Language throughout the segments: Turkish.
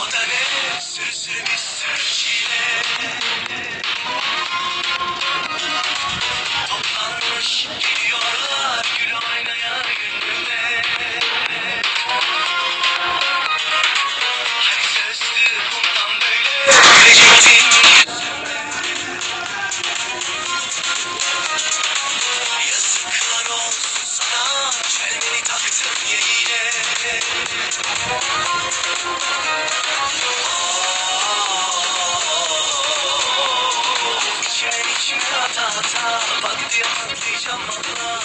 O da ne sürü sürü bir sürü çile. Toplanmış geliyorlar gül oynaya gönlüme. Hani sözdü bundan böyle gülecektin yüzüme. Yazıklar olsun sana, çelmeni taktın ya yine. İçime içime ata ata, patlıya patlayacağım valla.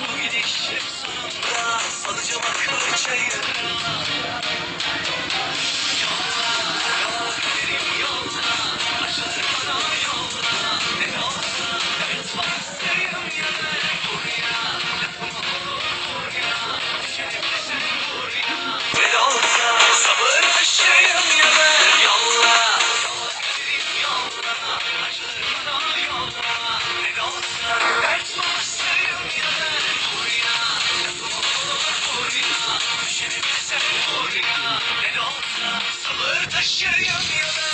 Bu gidişim sonunda salacağım akıl çayıra. Yolla, yolla kaderim yolla, acılar bana yolla. Ne olsa dert bastayım ya ben buraya. Lafım olur ya, düşebilirsin buraya. Ne olsa sabır taşıyım ya ben. Yolla, yolla kaderim yolla, acılar bana yolla. Ne olsa dert bastayım ya ben buraya. Lafım olur buraya, düşebilirsin buraya. Ne olsa sabır taşıyım ya ben.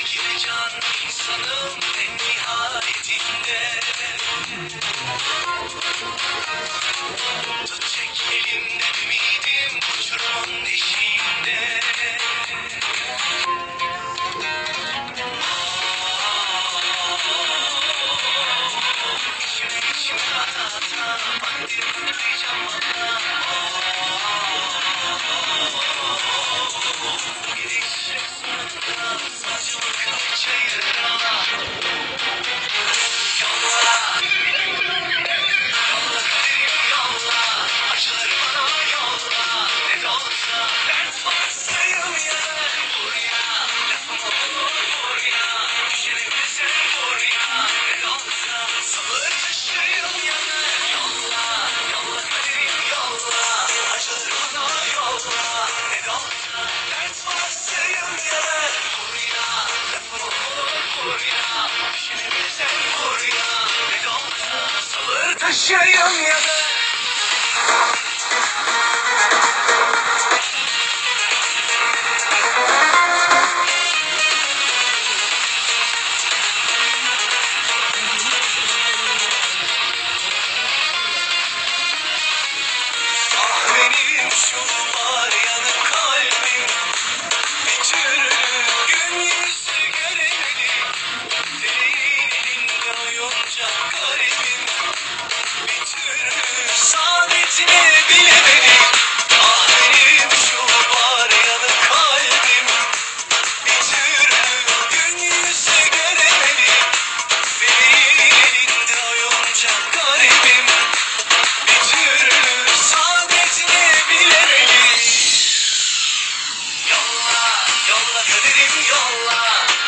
Bir can insanım en nihayetinde. Tut çek elimden ümidim uçurumun eşiğinde. İçime içime ata ata, vaktim kutlayacağım valla. Bu gidişin sonunda salacağım akıl çayıra. Yolla, yolla kaderim yolla, acıları bana yolla. Ne de olsa dert bastayım ya ben buraya. Lafım olur buraya, düşebilirsin buraya. Ne de olsa sabır taşıyım ya ben. Yolla, yolla kaderim yolla, acıları bana yolla. Ne de olsa dert bastayım ya ben buraya. Lafım olur buraya, düşebilirsin buraya. Ne de olsa sabır taşıyım ya ben. Ah benim şu var yanık kalbim, bir türlü gün yüzü göremedim. Senin elinde oyuncak garibim, bir türlü saadetini bilemedim. Ah benim şu var yanık kalbim, bir türlü gün yüzü göremedim. Senin elinde oyuncak garibim, bir türlü saadetini bilemedim. Yolla, yolla kaderim yolla,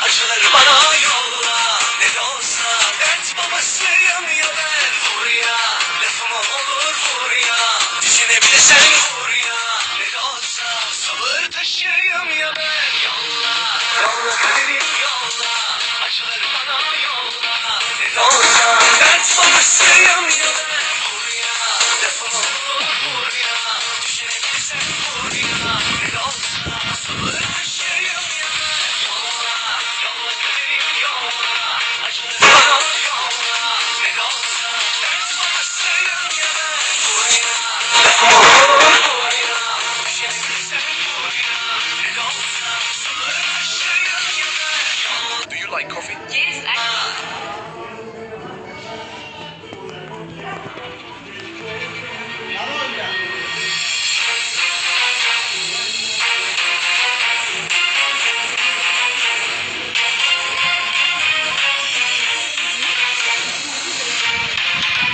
acıları bana yolla. Ne de olsa dert babasıyım ya ben buraya. Lafım olur buraya, düşünebilirsen buraya. Ne de olsa sabır taşıyım ya ben. Yolla, yolla kaderim yolla, acıları bana yolla. Ne de olsa dert babasıyım ya ben.